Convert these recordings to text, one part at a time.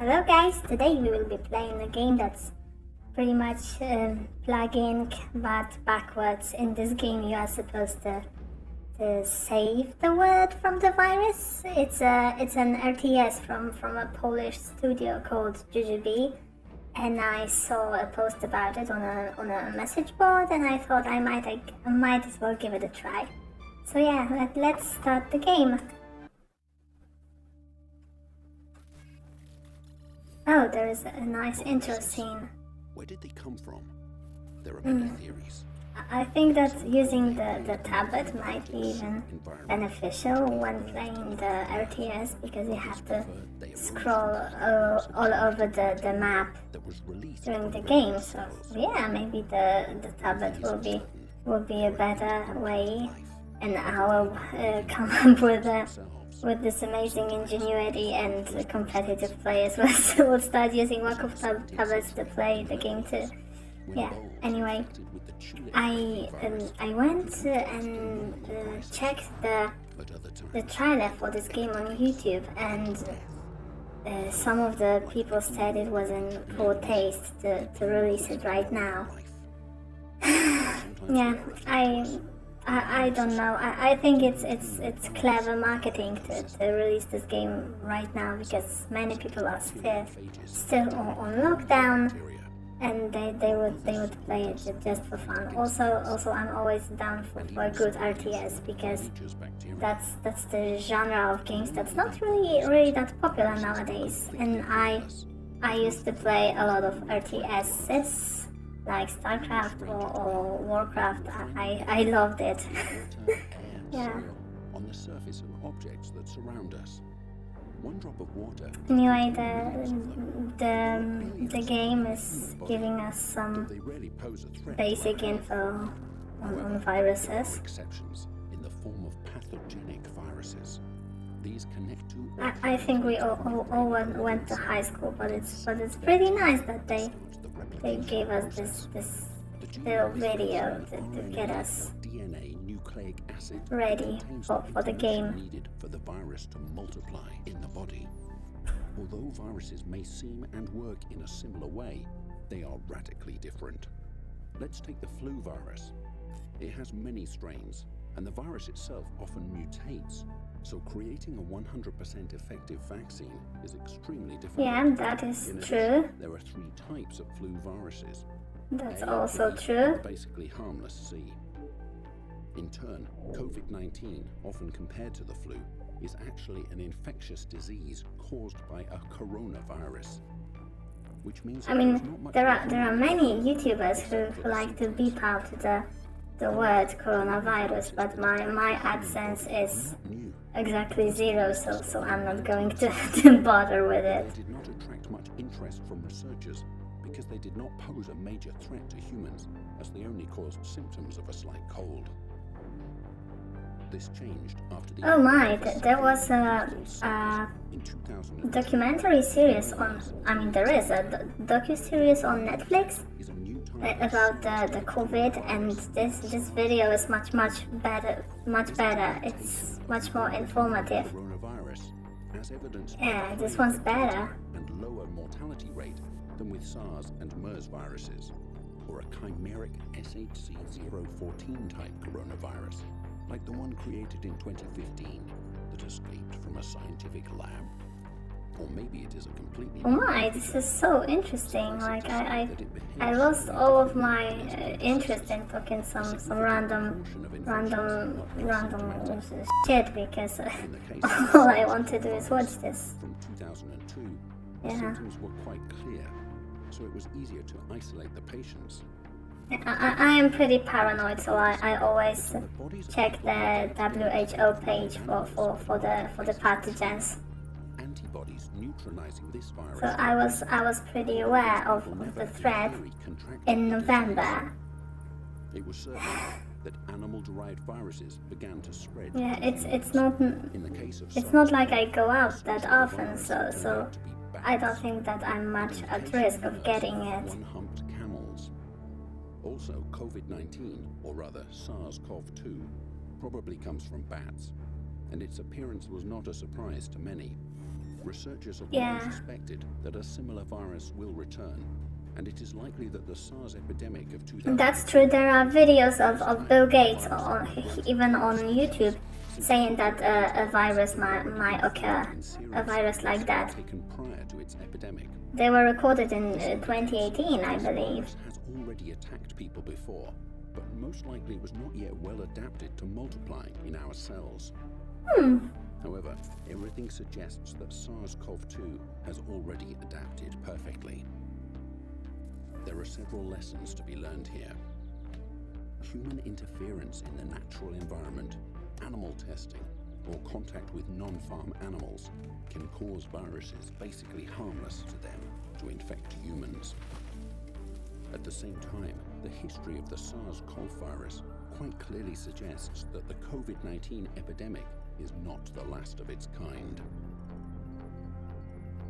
Hello guys, today we will be playing a game that's pretty much plug-in but backwards. In this game you are supposed to save the world from the virus. It's an RTS from a Polish studio called Jujubee, and I saw a post about it on a message board, and I thought I might as well give it a try. So yeah, let's start the game. Oh, there is a nice intro scene. Where did they come from? There are many theories. I think that using the tablet might be even beneficial when playing the RTS, because you have to scroll all over the map during the game. So yeah, maybe the tablet will be a better way, and I will come up with this amazing ingenuity, and competitive players will start using Wacom tablets to play the game too. Yeah, anyway, I went and checked the trailer for this game on YouTube, and some of the people said it was in poor taste to release it right now. Yeah, I don't know. I think it's clever marketing to release this game right now, because many people are still on lockdown, and they would play it just for fun. Also I'm always down for a good RTS, because that's the genre of games that's not really that popular nowadays. And I used to play a lot of RTSs like StarCraft or Warcraft. I loved it. Yeah. On the surface of objects that surround us. One drop of water. Anyway, the game is giving us some basic info on viruses. Exceptions in the form of pathogenic viruses. These connect to. I think we all went to high school, but it's pretty nice that they gave us this little video to get us DNA nucleic acid ready for the game. Needed for the virus to multiply in the body. Although viruses may seem and work in a similar way, they are radically different. Let's take the flu virus. It has many strains, and the virus itself often mutates. So creating a 100% effective vaccine is extremely difficult. Yeah, that is true. There are 3 types of flu viruses. That's A, also B, true. and basically harmless C. In turn, COVID-19, often compared to the flu, is actually an infectious disease caused by a coronavirus. Which means I mean, there are many YouTubers who like to beep out the word coronavirus, but my AdSense is exactly 0, so I'm not going to bother with it. They did not attract much interest from researchers because they did not pose a major threat to humans, as they only caused symptoms of a slight cold. This changed after the. Oh my! There was a documentary series on. I mean, there is a docu-series on Netflix about the COVID, and this video is much better. It's much more informative. Yeah, this one's better. And lower mortality rate than with SARS and MERS viruses, or a chimeric SHC-014 type coronavirus, like the one created in 2015 that escaped from a scientific lab. Or maybe it is a completely. Oh my, this is so interesting. Like I lost all of my interest in talking some random shit, because all I want to do is watch this. From 2002, Yeah. symptoms were quite clear, so it was easier to isolate the patients. I am pretty paranoid, so I always check the WHO page for the pathogens. Antibodies neutralizing this virus. So I was pretty aware of the threat in November. It was certain that animal-derived viruses began to spread. Yeah, it's not In the case of it's not like I go out that often, so I don't think that I'm much at risk of getting it. One-humped camels. Also, COVID-19, or rather SARS-CoV-2, probably comes from bats, and its appearance was not a surprise to many. Researchers have Yeah. long suspected that a similar virus will return, and it is likely that the SARS epidemic of 2000. That's true. There are videos of Bill Gates, even on YouTube, saying that a virus might occur, a virus like that. Taken prior to its epidemic. They were recorded in 2018, I believe. This has already attacked people before, but most likely it was not yet well adapted to multiply in our cells. However, everything suggests that SARS-CoV-2 has already adapted perfectly. There are several lessons to be learned here. Human interference in the natural environment, animal testing, or contact with non-farm animals can cause viruses basically harmless to them to infect humans. At the same time, the history of the SARS-CoV virus quite clearly suggests that the COVID-19 epidemic is not the last of its kind.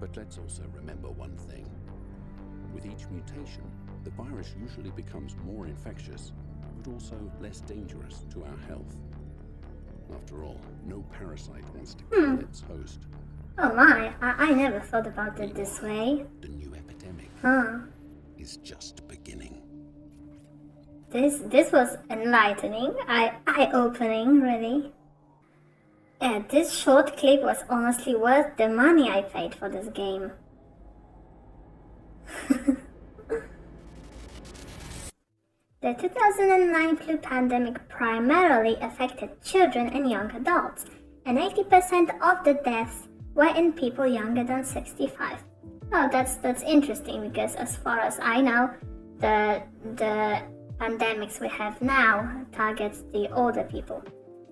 But let's also remember one thing. With each mutation, the virus usually becomes more infectious, but also less dangerous to our health. After all, no parasite wants to kill its host. Oh my, I never thought about it this way. The new epidemic is just beginning. This was enlightening, eye-opening, really. Yeah, this short clip was honestly worth the money I paid for this game. The 2009 flu pandemic primarily affected children and young adults, and 80% of the deaths were in people younger than 65. Oh, that's interesting, because as far as I know, the pandemics we have now targets the older people.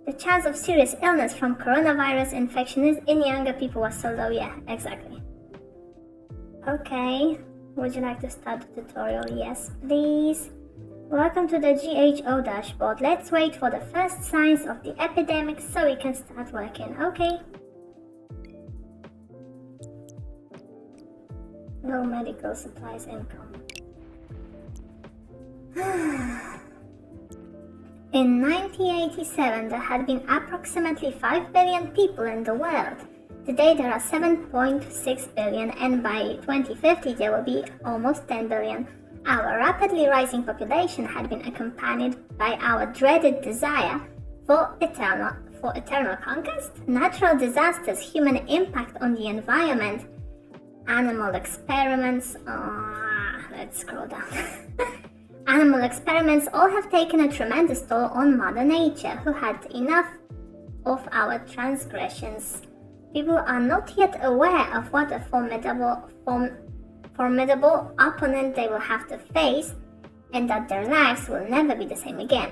The chance of serious illness from coronavirus infection in younger people was so low. Yeah, exactly. Okay, would you like to start the tutorial? Yes, please. Welcome to the GHO dashboard. Let's wait for the first signs of the epidemic so we can start working. Okay. No medical supplies income. In 1987, there had been approximately 5 billion people in the world. Today there are 7.6 billion, and by 2050 there will be almost 10 billion. Our rapidly rising population had been accompanied by our dreaded desire for eternal conquest, natural disasters, human impact on the environment, animal experiments. Let's scroll down. Animal experiments all have taken a tremendous toll on Mother Nature, who had enough of our transgressions. People are not yet aware of what a formidable opponent they will have to face, and that their lives will never be the same again.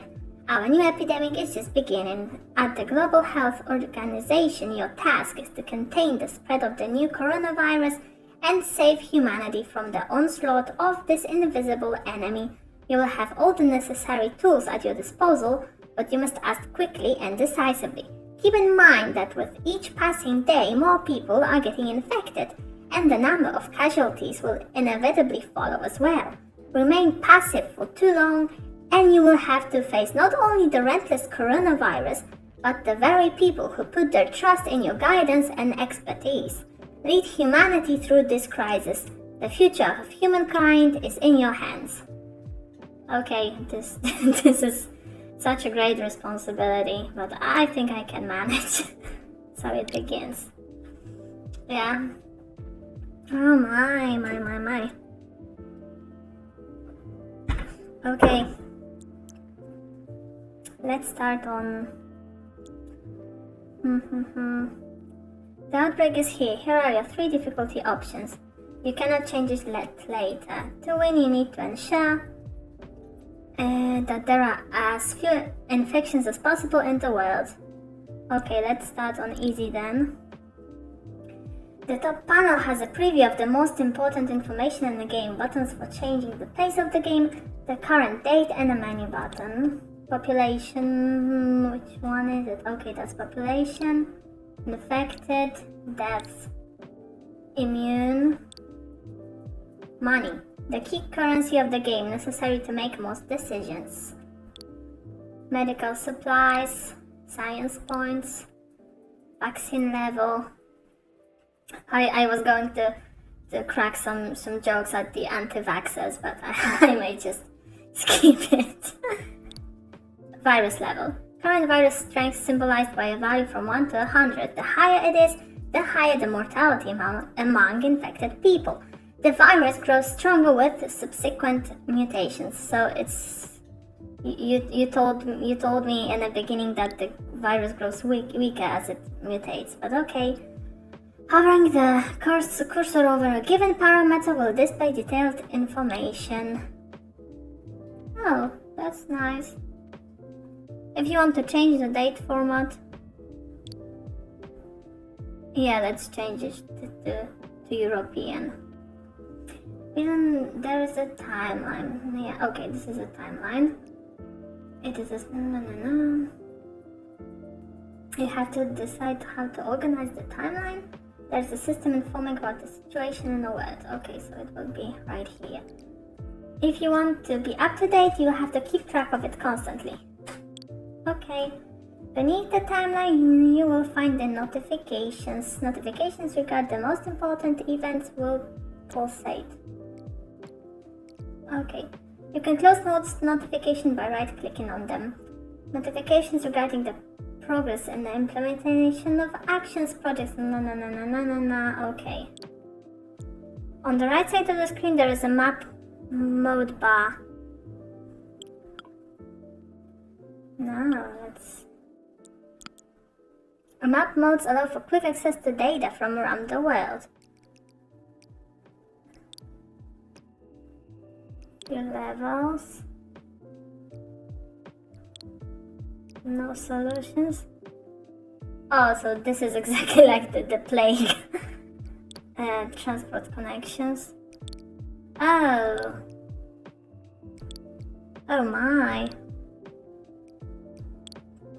Our new epidemic is just beginning. At the Global Health Organization, your task is to contain the spread of the new coronavirus and save humanity from the onslaught of this invisible enemy. You will have all the necessary tools at your disposal, but you must act quickly and decisively. Keep in mind that with each passing day, more people are getting infected, and the number of casualties will inevitably follow as well. Remain passive for too long, and you will have to face not only the relentless coronavirus, but the very people who put their trust in your guidance and expertise. Lead humanity through this crisis. The future of humankind is in your hands. Okay, this is such a great responsibility, but I think I can manage. So it begins. Yeah. Oh my. Okay. Let's start on... The outbreak is here. Here are your 3 difficulty options. You cannot change it later. To win, you need to ensure that there are as few infections as possible in the world. Okay, let's start on easy then. The top panel has a preview of the most important information in the game, buttons for changing the pace of the game, the current date, and a menu button. Population, which one is it? Okay, that's population, infected, deaths, immune, money, the key currency of the game necessary to make most decisions, medical supplies, science points, vaccine level, I was going to crack some jokes at the anti-vaxxers, but I may just skip it. Virus level. Current virus strength symbolized by a value from 1 to 100. The higher it is, the higher the mortality among infected people. The virus grows stronger with subsequent mutations. So it's you told me in the beginning that the virus grows weaker as it mutates, but okay. Hovering the cursor over a given parameter will display detailed information. Oh, that's nice. If you want to change the date format, yeah, let's change it to European. Even there is a timeline. Yeah, okay, this is a timeline. It is a no. You have to decide how to organize the timeline. There's a system informing about the situation in the world. Okay, so it will be right here. If you want to be up to date, you have to keep track of it constantly. Okay. Beneath the timeline, you will find the notifications. Notifications regarding the most important events will pulsate. Okay. You can close notification by right-clicking on them. Notifications regarding the progress and the implementation of actions, projects. No. Okay. On the right side of the screen, there is a map mode bar. No, let's. Map modes allow for quick access to data from around the world. Your levels. No solutions. Oh, so this is exactly like the plague. Transport connections. Oh. Oh my.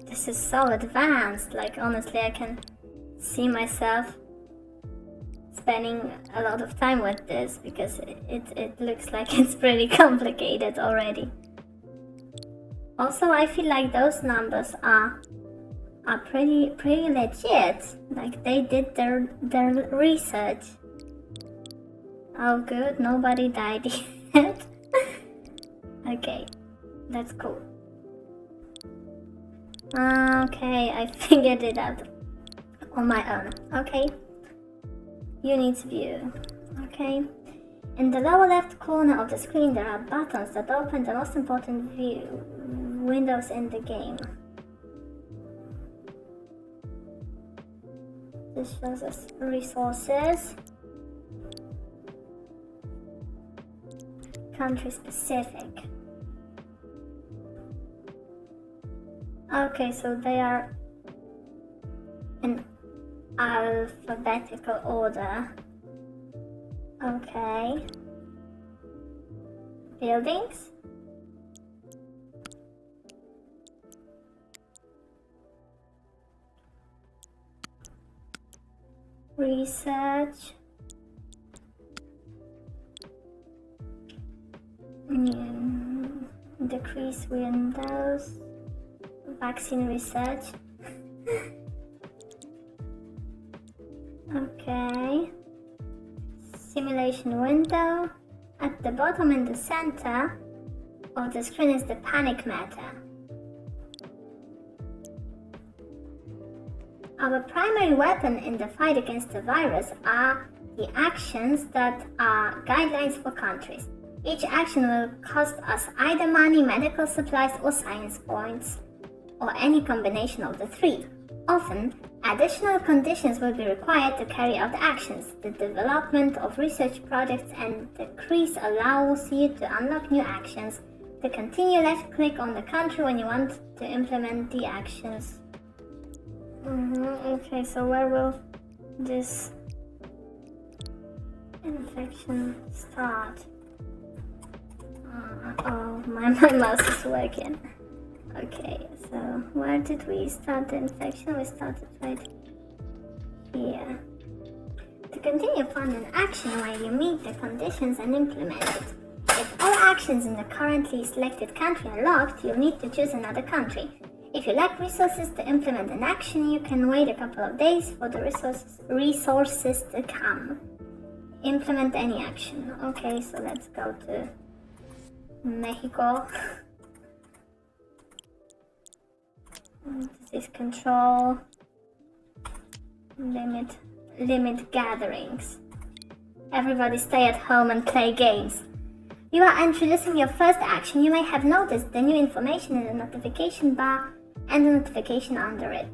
This is so advanced. Like, honestly, I can see myself spending a lot of time with this because it looks like it's pretty complicated already. Also, I feel like those numbers are pretty legit. Like, they did their research. Oh good, nobody died yet. Okay, that's cool. Okay, I figured it out on my own. Okay, units view. Okay, in the lower left corner of the screen there are buttons that open the most important windows in the game. This shows us resources, country specific. Okay, so they are in alphabetical order. Okay. Buildings. Research. Decrease windows. Vaccine research. Okay. Simulation window. At the bottom in the center of the screen is the panic matter. Our primary weapon in the fight against the virus are the actions that are guidelines for countries. Each action will cost us either money, medical supplies, or science points, or any combination of the three. Often, additional conditions will be required to carry out actions. The development of research projects and decrease allows you to unlock new actions. To continue, left-click on the country when you want to implement the actions. Okay, so where will this infection start? Oh, my mouse is working. Okay, so where did we start the infection? We started right here. To continue, find an action where you meet the conditions and implement it. If all actions in the currently selected country are locked, you'll need to choose another country. If you lack resources to implement an action, you can wait a couple of days for the resources to come. Implement any action. Okay, so let's go to Mexico. Disease control. Limit gatherings. Everybody stay at home and play games. You are introducing your first action. You may have noticed the new information in the notification bar and the notification under it.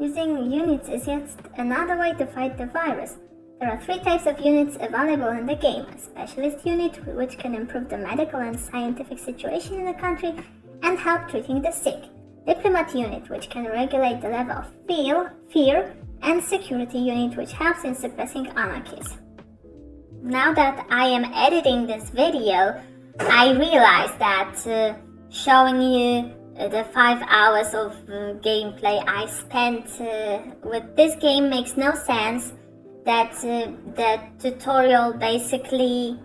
Using units is yet another way to fight the virus. There are 3 types of units available in the game. A specialist unit, which can improve the medical and scientific situation in the country and help treating the sick. Diplomat unit, which can regulate the level of fear, and security unit, which helps in suppressing anarchies. Now that I am editing this video, I realized that showing you the 5 hours of gameplay I spent with this game makes no sense. That the tutorial basically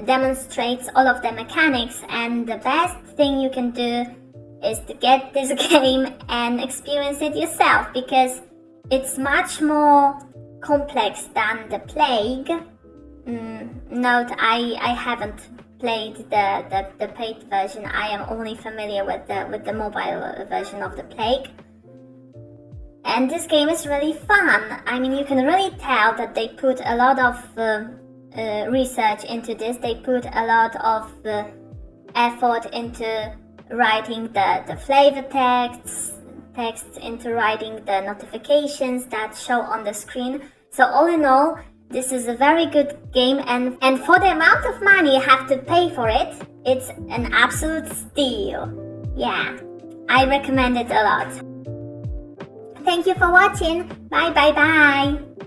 demonstrates all of the mechanics, and the best thing you can do is to get this game and experience it yourself, because it's much more complex than the Plague. Note, I haven't played the paid version. I am only familiar with the mobile version of the Plague. And this game is really fun. I mean, you can really tell that they put a lot of research into this. They put a lot of effort into writing the flavor texts, into writing the notifications that show on the screen. So all in all, this is a very good game, and for the amount of money you have to pay for it, it's an absolute steal. Yeah, I recommend it a lot. Thank you for watching. Bye bye bye.